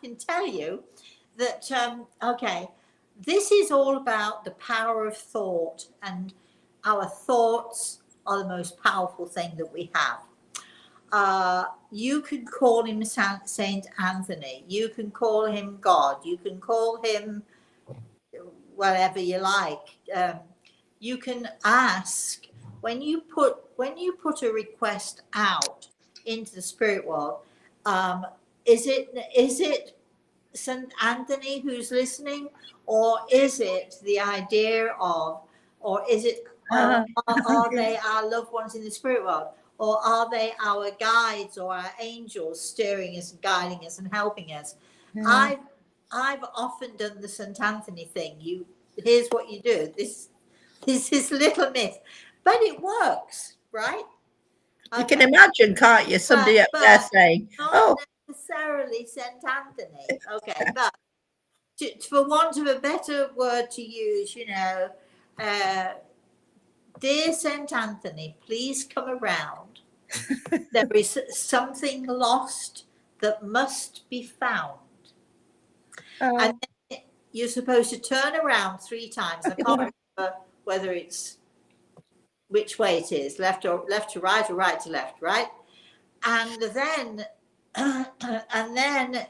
can tell you that, okay, this is all about the power of thought, and our thoughts are the most powerful thing that we have. You can call him Saint Anthony, you can call him God, you can call him whatever you like. You can ask, when you put a request out into the spirit world, is it St. Anthony who's listening, or is it the idea of, or is it are they our loved ones in the spirit world, or are they our guides or our angels steering us and guiding us and helping us? I've often done the St. Anthony thing. Here's what you do. This is little myth, but it works, right? You can imagine, can't you? Somebody up there saying, not necessarily St. Anthony. Okay, but for want of a better word to use, dear St. Anthony, please come around. There is something lost that must be found. And then you're supposed to turn around 3 times. I can't remember whether it's which way it is, left to right or right to left, right? And then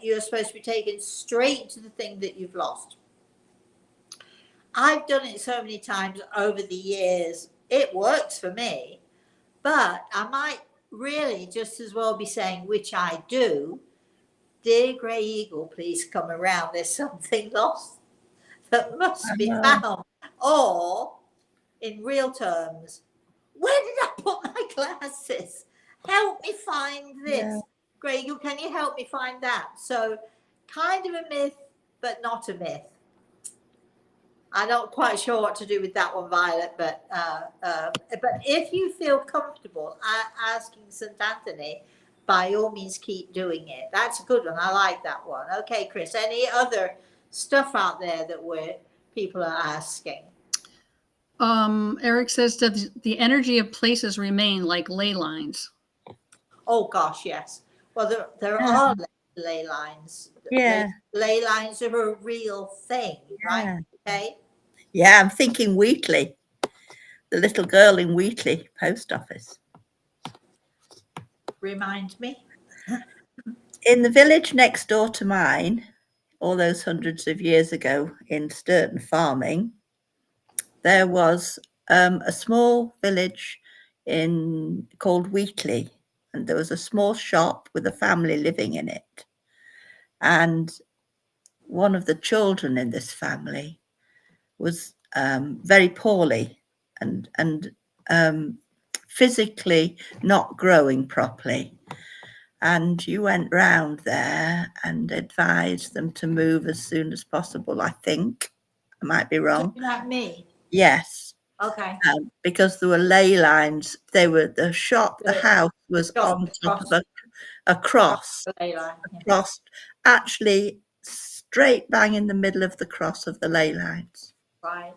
you're supposed to be taken straight to the thing that you've lost. I've done it so many times over the years. It works for me, but I might really just as well be saying, which I do, dear grey eagle, please come around. There's something lost that must be found. Or in real terms, where did I put my glasses? Help me find this. Yeah. Grey eagle, can you help me find that? So kind of a myth, but not a myth. I'm not quite sure what to do with that one, Violet, but if you feel comfortable asking St. Anthony, by all means keep doing it. That's a good one. I like that one. Okay, Chris, any other stuff out there that people are asking? Eric says, does the energy of places remain like ley lines? Oh gosh, yes. Well, there are ley lines. Yeah. Ley lines are a real thing, right? Okay. Yeah, I'm thinking Wheatley, the little girl in Wheatley post office. Remind me. In the village next door to mine, all those hundreds of years ago in Sturton farming, there was a small village called Wheatley, and there was a small shop with a family living in it. And one of the children in this family was very poorly and physically not growing properly. And you went round there and advised them to move as soon as possible, I think. I might be wrong. Talking about me. Yes. Okay. Because there were ley lines. The house was on top of a cross. Ley line. Cross, actually straight bang in the middle of the cross of the ley lines. Right.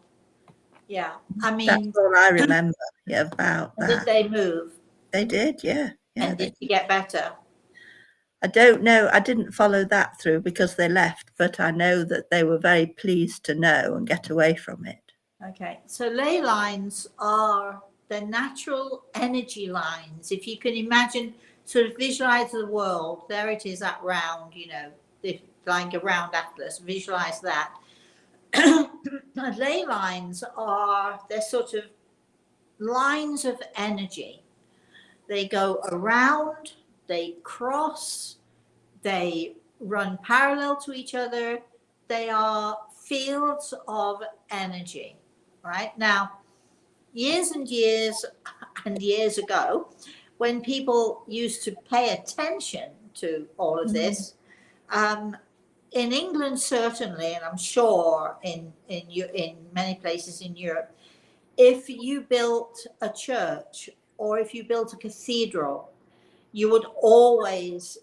Yeah. I mean, that's all I remember about that. Did they move? They did, yeah. And did you get better? I don't know. I didn't follow that through because they left, but I know that they were very pleased to know and get away from it. Okay. So ley lines are the natural energy lines. If you can imagine, sort of visualize the world, there it is, that round, like a round atlas, visualize that. Ley lines they're sort of lines of energy. They go around, they cross, they run parallel to each other. They are fields of energy, right? Now, years and years and years ago, when people used to pay attention to all of this, in England certainly, and I'm sure in many places in Europe, if you built a church or if you built a cathedral, it would always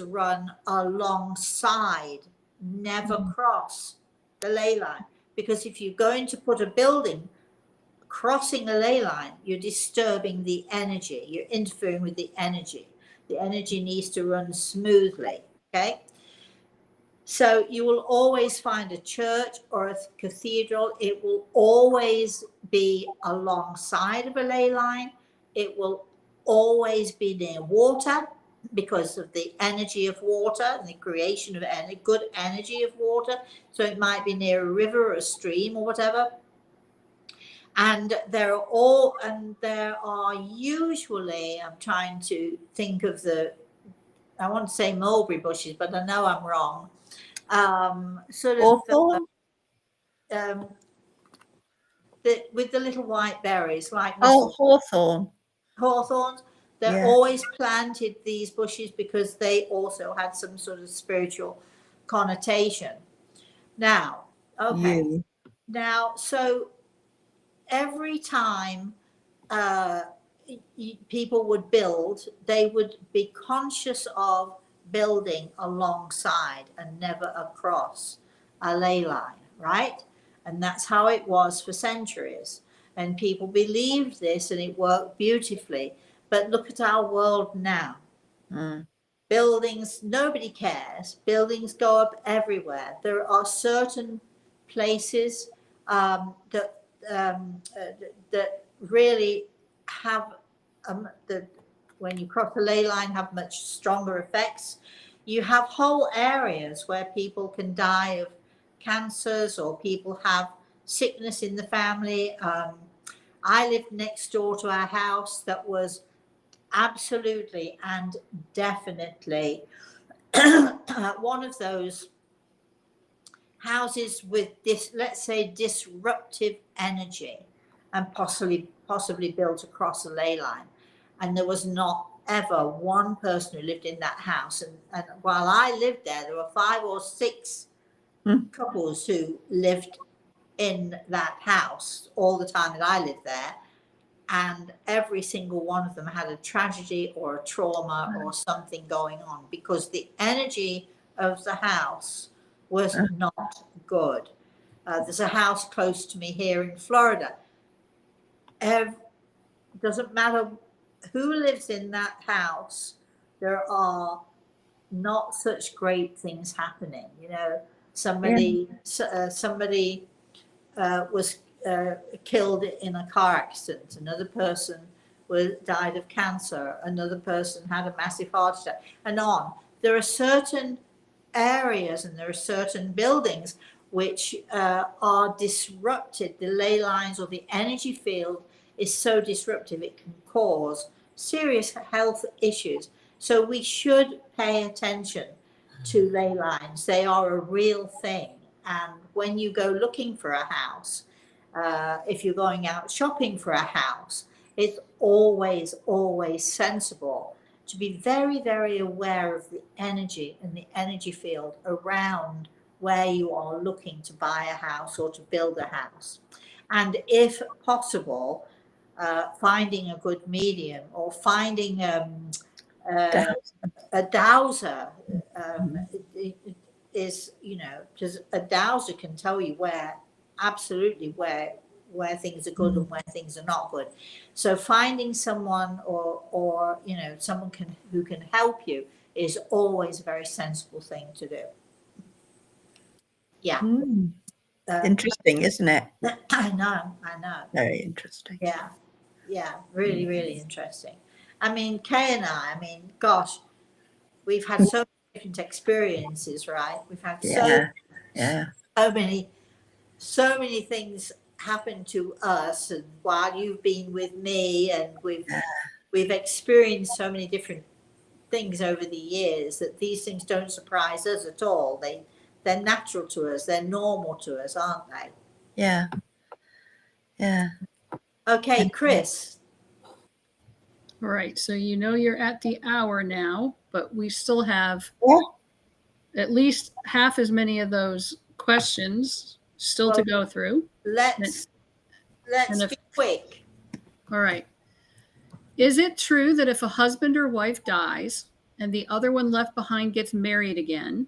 run alongside, never cross the ley line. Because if you're going to put a building crossing a ley line, you're disturbing the energy, you're interfering with the energy. The energy needs to run smoothly, okay? So you will always find a church or a cathedral. It will always be alongside of a ley line. It will always be near water because of the energy of water and the creation of good energy of water. So it might be near a river or a stream or whatever. And there are usually, I'm trying to think of I want to say mulberry bushes, but I know I'm wrong. Sort of with the little white berries, like hawthorn. Hawthorns. They're always planted, these bushes, because they also had some sort of spiritual connotation. Now, okay. Now, so every time people would build, they would be conscious of building alongside and never across a ley line, right? And that's how it was for centuries. And people believed this and it worked beautifully. But look at our world now. Buildings, nobody cares. Buildings go up everywhere. There are certain places that really have when you cross the ley line, have much stronger effects. You have whole areas where people can die of cancers or people have sickness in the family. I lived next door to our house that was absolutely and definitely one of those houses with this, let's say, disruptive energy, and possibly built across a ley line. And there was not ever one person who lived in that house. And while I lived there were 5 or 6 couples who lived in that house all the time that I lived there. And every single one of them had a tragedy or a trauma or something going on, because the energy of the house was not good. There's a house close to me here in Florida. Doesn't matter who lives in that house, there are not such great things happening. You know, somebody was killed in a car accident. Another person died of cancer. Another person had a massive heart attack, and on. There are certain areas and there are certain buildings which are disrupted. The ley lines or the energy field is so disruptive it can cause serious health issues. So we should pay attention to ley lines. They are a real thing. And when you go looking for a house, if you're going out shopping for a house, it's always sensible to be very, very aware of the energy and the energy field around where you are looking to buy a house or to build a house. And if possible, finding a good medium or finding a dowser is, you know, because a dowser can tell you absolutely where things are good and where things are not good. So finding someone or you know, someone who can help you is always a very sensible thing to do. Yeah. Interesting, isn't it? I know. Very interesting. Yeah, really interesting. I mean, Kay and I mean, gosh, we've had so many different experiences, right? We've had so many things happen to us, and while you've been with me, and we've experienced so many different things over the years, that these things don't surprise us at all. They're natural to us. They're normal to us, aren't they? Yeah. Okay, Chris. All right. So you know you're at the hour now, but we still have at least half as many of those questions still to go through. Let's be quick. All right. Is it true that if a husband or wife dies and the other one left behind gets married again,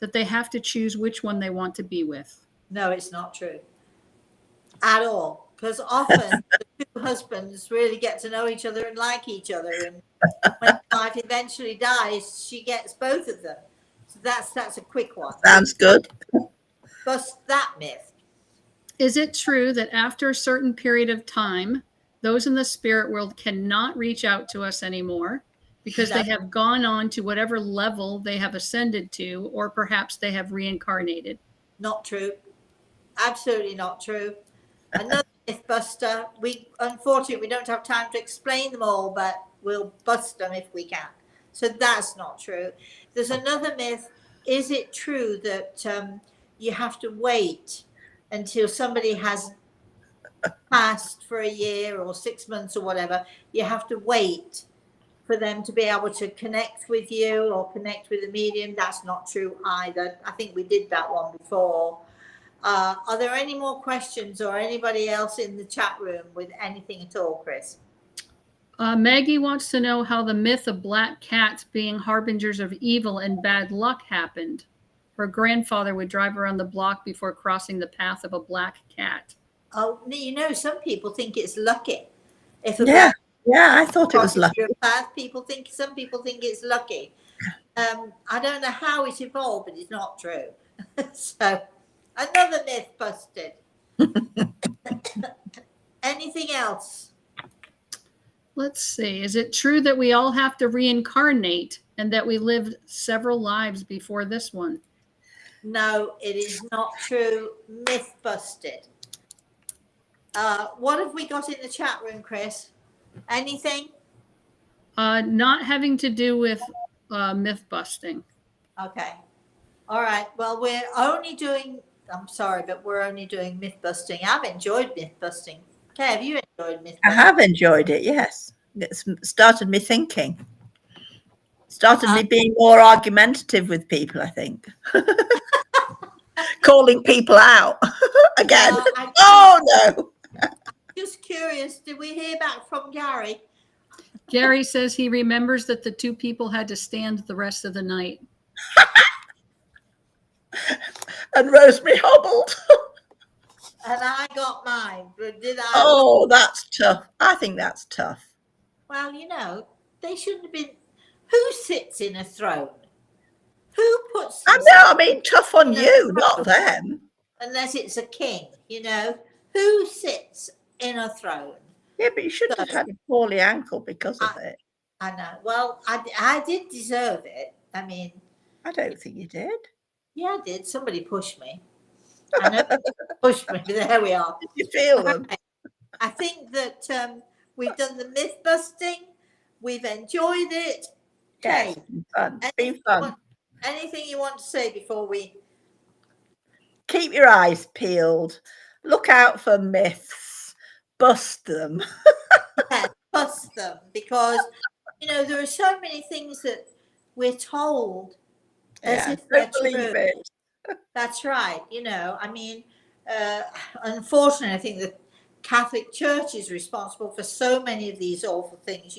that they have to choose which one they want to be with? No, it's not true at all, because often the two husbands really get to know each other and like each other, and when the wife eventually dies, she gets both of them. So that's a quick one. Sounds good. Bust that myth. Is it true that after a certain period of time, those in the spirit world cannot reach out to us anymore because they have gone on to whatever level they have ascended to, or perhaps they have reincarnated? Not true. Absolutely not true. Another myth buster. Unfortunately, we don't have time to explain them all, but we'll bust them if we can. So that's not true. There's another myth. Is it true that you have to wait until somebody has passed for a year or 6 months or whatever? You have to wait for them to be able to connect with you or connect with a medium. That's not true either. I think we did that one before. Are there any more questions, or anybody else in the chat room with anything at all, Chris? Maggie wants to know how the myth of black cats being harbingers of evil and bad luck happened. Her grandfather would drive around the block before crossing the path of a black cat. Oh, you know, some people think it's lucky. If I thought it was lucky. Path, some people think it's lucky. I don't know how it evolved, but it's not true. So another myth busted. Anything else? Let's see. Is it true that we all have to reincarnate and that we lived several lives before this one? No, it is not true. Myth busted. What have we got in the chat room, Chris? Anything? Not having to do with myth busting. Okay. All right. Well, we're only doing, I'm sorry, but we're only doing myth busting. I've enjoyed myth busting. Okay, have you enjoyed myth I busting? have enjoyed it, yes. It's started me thinking. Started me being more argumentative with people, I think. Calling people out again. Oh, no. Just curious, did we hear back from Gary? Gary says he remembers that the two people had to stand the rest of the night. And Rosemary hobbled. And I got mine, but did I? Oh, that's tough. I think that's tough. Well, they shouldn't have been. Who sits in a throne? Who puts? I know, I mean, tough on you, not them. Unless it's a king, Who sits in a throne? Yeah, but you shouldn't have had a poorly ankle because of it. I know. Well, I did deserve it. I mean, I don't think you did. Yeah, I did. Somebody pushed me. I know pushed me. There we are. Did you feel them? I think that we've done the myth busting. We've enjoyed it. Yeah, it's been fun. It's been fun. Anything you want to say before we? Keep your eyes peeled. Look out for myths. Bust them. Yeah, bust them, because there are so many things that we're told as if they're true. It. That's right. I mean, unfortunately, I think the Catholic Church is responsible for so many of these awful things.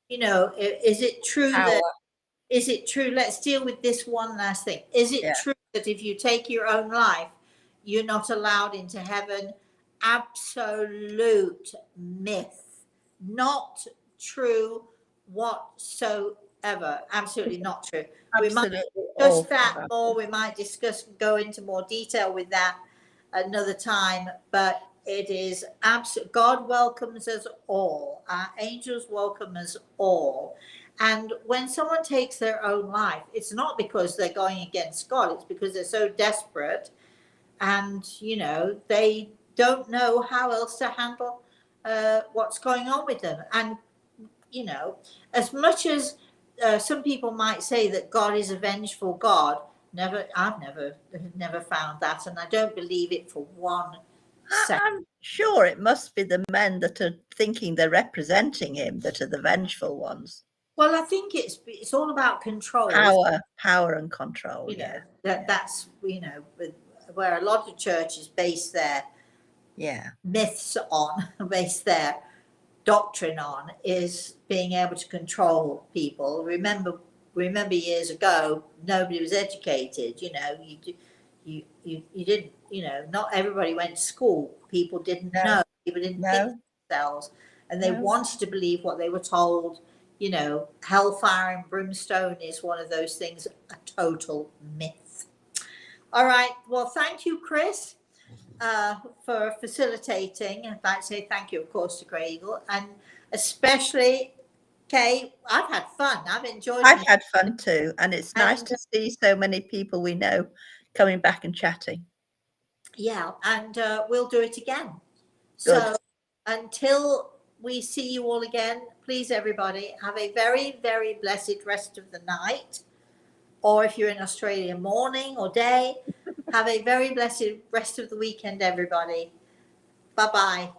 Is it true Power. is it true? Let's deal with this one last thing. Is it true that if you take your own life, you're not allowed into heaven? Absolute myth. Not true whatsoever. Absolutely not true. Absolutely. We might discuss that more. We might go into more detail with that another time, but it is absolute. God welcomes us all. Our angels welcome us all. And when someone takes their own life, it's not because they're going against God. It's because they're so desperate, and they don't know how else to handle what's going on with them. And as much as some people might say that God is a vengeful God, I've never found that, and I don't believe it for 1 second. I'm sure it must be the men that are thinking they're representing him that are the vengeful ones. Well, I think it's all about control. Power and control. That's where a lot of churches base their myths on, base their doctrine on, is being able to control people. Remember years ago, nobody was educated. You didn't. Not everybody went to school. People didn't know. People didn't think themselves, and they wanted to believe what they were told. Hellfire and brimstone is one of those things, a total myth. All right. Well, thank you, Chris, for facilitating. And I'd like to say thank you, of course, to Grey Eagle, and especially Kay. I've had fun. I've enjoyed it. I've had fun too. And it's nice to see so many people we know coming back and chatting. Yeah. And we'll do it again. Good. So until we see you all again, please, everybody, have a very, very blessed rest of the night. Or if you're in Australia, morning or day. Have a very blessed rest of the weekend, everybody. Bye-bye.